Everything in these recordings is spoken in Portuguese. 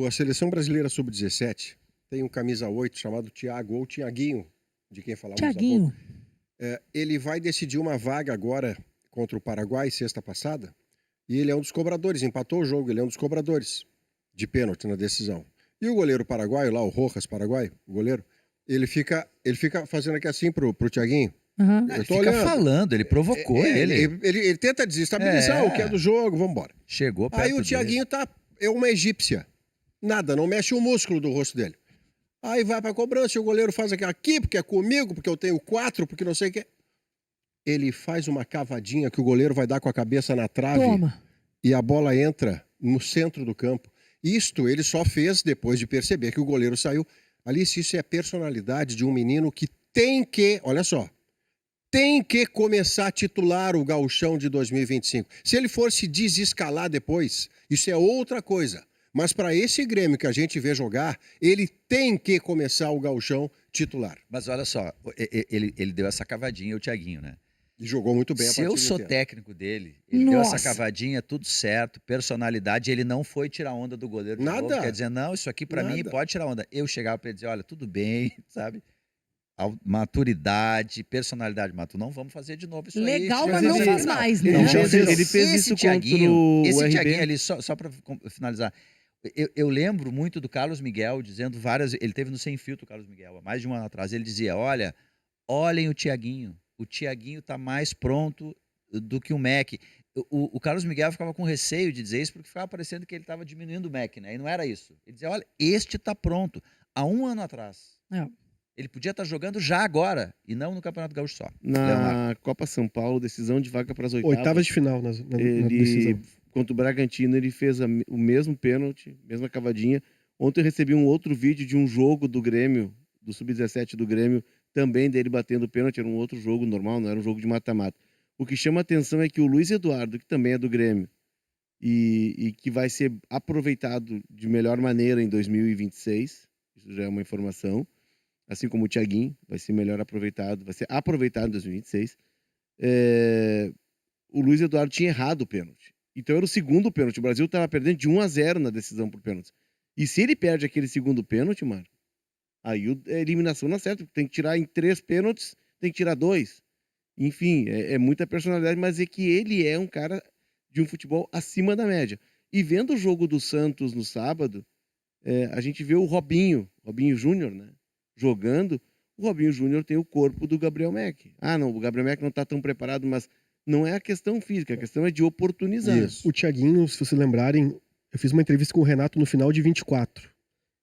A Seleção Brasileira Sub-17 tem um camisa 8 chamado Thiago, ou Thiaguinho, de quem falamos há pouco. Thiaguinho. Ele vai decidir uma vaga agora contra o Paraguai, sexta passada, e ele é um dos cobradores, empatou o jogo, ele é um dos cobradores de pênalti na decisão. E o goleiro paraguaio lá, o Rojas Paraguai, o goleiro, ele fica fazendo aqui assim pro Thiaguinho. Uhum. Ele fica falando, ele provocou ele. Ele tenta desestabilizar o que é do jogo, vamos embora. Chegou perto Aí o Thiaguinho é uma egípcia. Nada, não mexe o músculo do rosto dele. Aí vai pra cobrança e o goleiro faz aqui, porque é comigo, porque eu tenho 4, porque não sei o que. Ele faz uma cavadinha que o goleiro vai dar com a cabeça na trave. Toma. E a bola entra no centro do campo. Isto ele só fez depois de perceber que o goleiro saiu. Alice, isso é a personalidade de um menino que tem que, olha só, tem que começar a titular o gauchão de 2025. Se ele for se desescalar depois, isso é outra coisa. Mas para esse Grêmio que a gente vê jogar, ele tem que começar o gauchão titular. Mas olha só, ele deu essa cavadinha, o Thiaguinho, né? E jogou muito bem a partida Se eu sou inteira. técnico dele, ele deu essa cavadinha, tudo certo, personalidade, ele não foi tirar onda do goleiro de novo, quer dizer, não, isso aqui pra mim pode tirar onda. Eu chegava pra ele dizer, olha, tudo bem, sabe? Maturidade, personalidade, mas não vamos fazer de novo isso Legal, aí. mas não faz mais, né? Ele fez isso contra o Esse RB. Thiaguinho ali, só pra finalizar, eu lembro muito do Carlos Miguel dizendo ele teve no Sem Filtro, o Carlos Miguel, há mais de um ano atrás, ele dizia, olhem o Thiaguinho tá mais pronto do que o Mac. O Carlos Miguel ficava com receio de dizer isso, porque ficava parecendo que ele estava diminuindo o Mac, né? E não era isso. Ele dizia, olha, este tá pronto. Há um ano atrás. Ele podia estar jogando já agora, e não no Campeonato Gaúcho só. Na Copa São Paulo, decisão de vaga para as oitavas. Oitavas de final na decisão. Contra o Bragantino, ele fez o mesmo pênalti, mesma cavadinha. Ontem eu recebi um outro vídeo de um jogo do Grêmio, do Sub-17 do Grêmio, também dele batendo pênalti. Era um outro jogo normal, não era um jogo de mata-mata. O que chama a atenção é que o Luiz Eduardo, que também é do Grêmio, e que vai ser aproveitado de melhor maneira em 2026, isso já é uma informação, assim como o Thiaguinho, vai ser aproveitado em 2026. O Luiz Eduardo tinha errado o pênalti. Então era o segundo pênalti. O Brasil estava perdendo de 1-0 na decisão por pênalti. E se ele perde aquele segundo pênalti, Marco, aí a eliminação não acerta. Tem que tirar em 3 pênaltis, tem que tirar 2. Enfim, é muita personalidade, mas é que ele é um cara de um futebol acima da média. E vendo o jogo do Santos no sábado, a gente vê o Robinho Júnior, né? Jogando, o Robinho Júnior tem o corpo do Gabriel Mack. Não, o Gabriel Mack não está tão preparado, mas não é a questão física, a questão é de oportunizar. Isso. O Thiaguinho, se vocês lembrarem, eu fiz uma entrevista com o Renato no final de 24.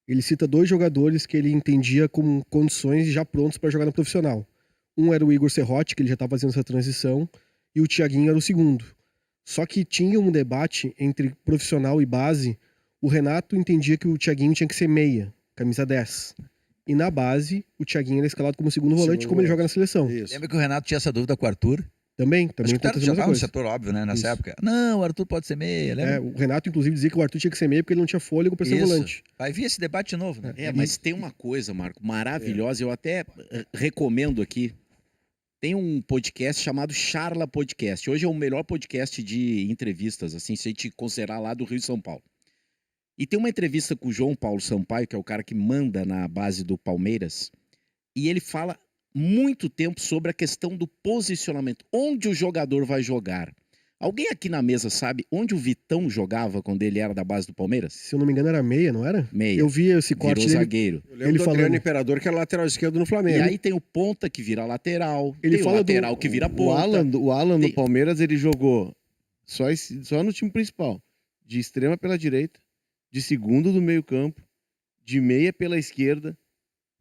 Ele cita 2 jogadores que ele entendia como condições já prontos para jogar no profissional. Um era o Igor Serrotti, que ele já estava fazendo essa transição, e o Thiaguinho era o segundo. Só que tinha um debate entre profissional e base. O Renato entendia que o Thiaguinho tinha que ser meia, camisa 10. E na base, o Thiaguinho era escalado como segundo volante, como ele joga na seleção. Isso. Lembra que o Renato tinha essa dúvida com o Arthur? Também Acho que o Arthur já estava no coisa. setor óbvio, né, nessa época. Não, o Arthur pode ser meia, lembra? O Renato, inclusive, dizia que o Arthur tinha que ser meia porque ele não tinha fôlego para ser volante. Vai vir esse debate de novo, né? Mas tem uma coisa, Marco, maravilhosa, eu até recomendo aqui. Tem um podcast chamado Charla Podcast. Hoje é o melhor podcast de entrevistas, assim, se a gente considerar lá do Rio de São Paulo. E tem uma entrevista com o João Paulo Sampaio, que é o cara que manda na base do Palmeiras, e ele fala muito tempo sobre a questão do posicionamento, onde o jogador vai jogar. Alguém aqui na mesa sabe onde o Vitão jogava quando ele era da base do Palmeiras? Se eu não me engano era meia, não era? Meia. Eu vi esse corte Virou zagueiro. Eu lembro do Adriano Imperador, que era lateral esquerdo no Flamengo. E aí tem o ponta que vira lateral, Ele tem fala o lateral que vira ponta. O Alan no Palmeiras, ele jogou só no time principal. De extrema pela direita, de segundo do meio campo, de meia pela esquerda.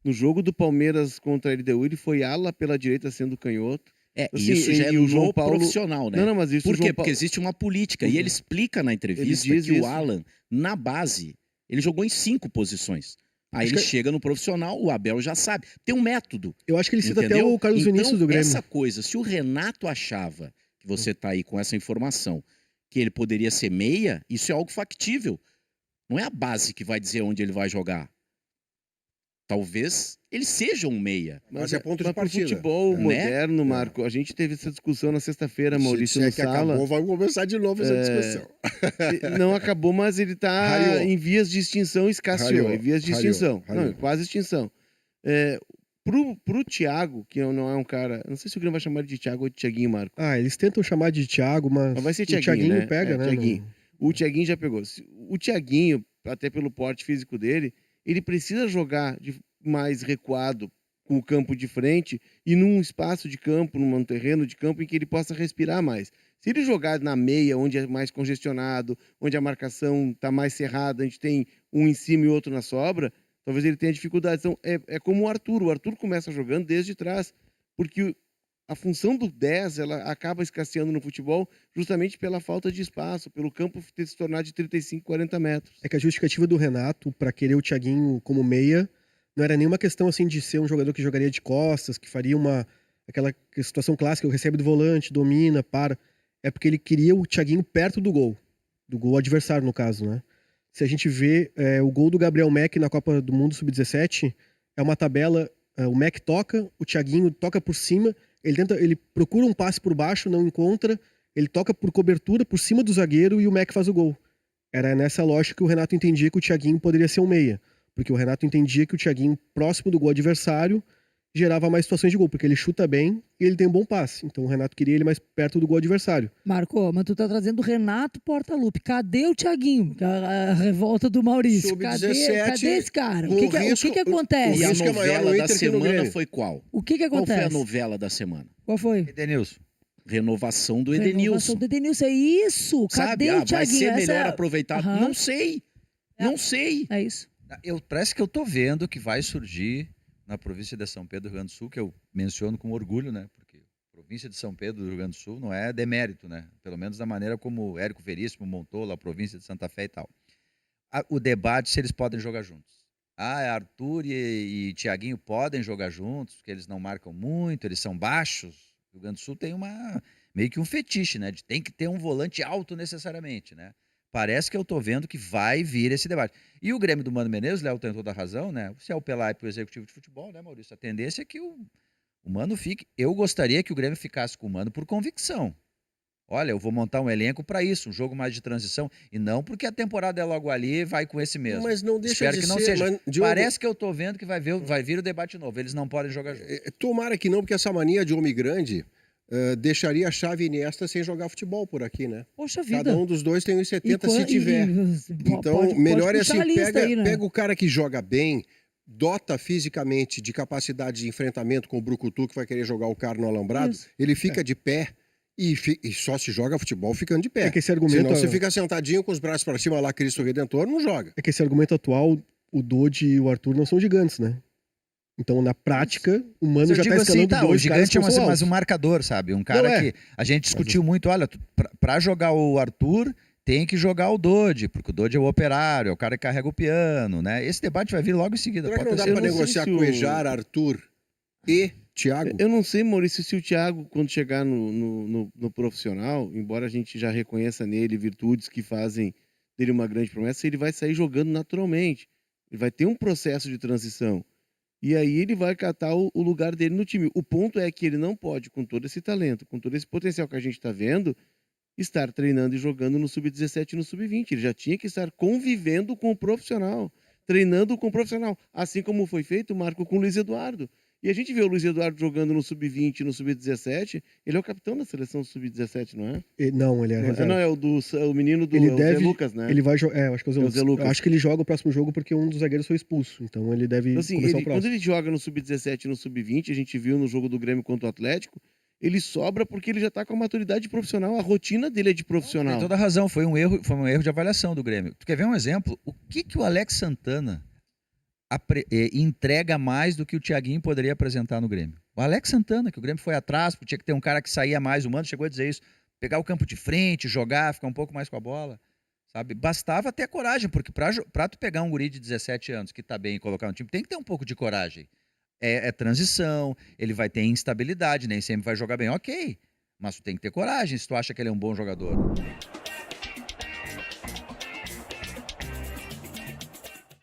No jogo do Palmeiras contra a LDU, ele foi ala pela direita sendo canhoto. Assim, isso já é o João Paulo profissional, né? Não, mas isso Por quê? Porque existe uma política. E ele explica na entrevista que o Alan, na base, ele jogou em 5 posições. Aí ele chega no profissional, o Abel já sabe. Tem um método. Eu acho que ele cita até o Carlos Vinícius do Grêmio. Essa coisa, se o Renato achava, que você tá aí com essa informação, que ele poderia ser meia, isso é algo factível. Não é a base que vai dizer onde ele vai jogar. Talvez ele seja um meia. Mas é ponto de pro partida. futebol Né? moderno, Marco, a gente teve essa discussão na sexta-feira, Maurício, Se no disser que Sala. acabou, vamos começar de novo essa discussão. Não acabou, mas ele tá Rariou. em vias de extinção, escasseou. Rariou, Em vias de rariou, extinção. rariou. Não, quase extinção. Pro Thiago, que não é um cara. Não sei se o Grêmio vai chamar ele de Thiago ou de Thiaguinho, Marco. Ah, eles tentam chamar de Thiago, mas, Mas vai ser o Thiaguinho, Thiaguinho né? pega, né? Thiaguinho. O Thiaguinho já pegou. O Thiaguinho, até pelo porte físico dele, ele precisa jogar mais recuado com o campo de frente e num espaço de campo, num terreno de campo em que ele possa respirar mais. Se ele jogar na meia, onde é mais congestionado, onde a marcação está mais cerrada, a gente tem um em cima e outro na sobra, talvez ele tenha dificuldade. Então, é como o Arthur. O Arthur começa jogando desde trás, porque a função do 10 ela acaba escasseando no futebol justamente pela falta de espaço, pelo campo ter se tornado de 35, 40 metros. É que a justificativa do Renato para querer o Thiaguinho como meia não era nenhuma questão assim de ser um jogador que jogaria de costas, que faria aquela situação clássica, recebe do volante, domina, para. É porque ele queria o Thiaguinho perto do gol adversário no caso, né? Se a gente vê o gol do Gabriel Mack na Copa do Mundo Sub-17, é uma tabela, o Mack toca, o Thiaguinho toca por cima, ele procura um passe por baixo, não encontra, ele toca por cobertura por cima do zagueiro e o Mack faz o gol. Era nessa lógica que o Renato entendia que o Thiaguinho poderia ser um meia, porque o Renato entendia que o Thiaguinho próximo do gol adversário gerava mais situações de gol, porque ele chuta bem e ele tem um bom passe. Então o Renato queria ele mais perto do gol adversário. Marco, mas tu tá trazendo o Renato Portaluppi. Cadê o Thiaguinho? A revolta do Maurício. Cadê Sub-17, esse cara? com O que risco- que acontece? E a risco é maior no novela da Inter que no semana Grêmio. foi qual? O que Qual foi a acontece? novela da semana? Qual foi? Edenilson. Renovação do Renovação Edenilson. do Edenilson. É isso. Sabe? Cadê o Vai Thiaguinho? ser Essa melhor é- aproveitado. Aham. Não sei. Não sei. É isso. Parece que eu tô vendo que vai surgir na província de São Pedro do Rio Grande do Sul, que eu menciono com orgulho, né? Porque a província de São Pedro do Rio Grande do Sul não é demérito, né? Pelo menos da maneira como o Érico Veríssimo montou lá a província de Santa Fé e tal. O debate se eles podem jogar juntos. Arthur e Thiaguinho podem jogar juntos, porque eles não marcam muito, eles são baixos. O Rio Grande do Sul tem meio que um fetiche, né? De tem que ter um volante alto necessariamente, né? Parece que eu tô vendo que vai vir esse debate. E o Grêmio do Mano Menezes, Léo tem toda a razão, né? Se é o Pelé pro executivo de futebol, né, Maurício? A tendência é que o Mano fique. Eu gostaria que o Grêmio ficasse com o Mano por convicção. Olha, eu vou montar um elenco para isso, um jogo mais de transição. E não porque a temporada é logo ali e vai com esse mesmo. Mas não deixa Espero de que não ser, seja. mas, Diogo, Parece que eu tô vendo que vai vir o debate novo. Eles não podem jogar juntos. tomara que não, porque essa mania de homem grande deixaria a Xavi e Iniesta sem jogar futebol por aqui, né? Poxa vida. Cada um dos dois tem 1,70 se quan- tiver. Então, pode melhor é puxar assim, a lista aí, né? pega o cara que joga bem, dota fisicamente de capacidade de enfrentamento com o brucutu que vai querer jogar o cara no alambrado, Isso. ele fica de pé e só se joga futebol ficando de pé. É que esse argumento, Senão você fica sentadinho com os braços para cima lá, Cristo Redentor, não joga. é que esse argumento atual, o Dodge e o Arthur não são gigantes, né? Então, na prática, o Mano Mas eu já tá digo assim, escalando o dois caras gigante é que são mais altos. um marcador, sabe? Um cara Não, é. que a gente discutiu muito, olha, pra jogar o Arthur, tem que jogar o Dodge, porque o Dodge é o operário, é o cara que carrega o piano, né? Esse debate vai vir logo em seguida. Será que pode não dá ter eu para não sei negociar se com o- Ejar, Arthur e Thiago? Eu não sei, Maurício, se o Thiago, quando chegar no profissional, embora a gente já reconheça nele virtudes que fazem dele uma grande promessa, ele vai sair jogando naturalmente. Ele vai ter um processo de transição. E aí ele vai catar o lugar dele no time. O ponto é que ele não pode, com todo esse talento, com todo esse potencial que a gente está vendo, estar treinando e jogando no Sub-17 e no Sub-20. Ele já tinha que estar convivendo com o profissional, treinando com o profissional. Assim como foi feito, Marco, com o Luiz Eduardo. E a gente vê o Luiz Eduardo jogando no Sub-20 e no Sub-17. Ele é o capitão da seleção Sub-17, não é? Não, ele é reserva. Não, é o menino do Ele é o deve- Zé Lucas, né? Ele vai jogar. Eu acho que é o Zé É o Lucas. Zé Lucas. Eu acho que ele joga o próximo jogo porque um dos zagueiros foi expulso. Então ele deve Então, assim, começar o quando próximo. ele joga no Sub-17 e no Sub-20, a gente viu no jogo do Grêmio contra o Atlético, ele sobra porque ele já tá com a maturidade profissional, a rotina dele é de profissional. Tem toda a razão, foi um erro de avaliação do Grêmio. Tu quer ver um exemplo? O que o Alex Santana entrega mais do que o Thiaguinho poderia apresentar no Grêmio? O Alex Santana, que o Grêmio foi atrás, porque tinha que ter um cara que saía mais, o Mano chegou a dizer isso, pegar o campo de frente, jogar, ficar um pouco mais com a bola, sabe? Bastava ter coragem, porque pra tu pegar um guri de 17 anos que tá bem e colocar no time, tem que ter um pouco de coragem. É transição, ele vai ter instabilidade, nem sempre vai jogar bem, ok. Mas tu tem que ter coragem se tu acha que ele é um bom jogador.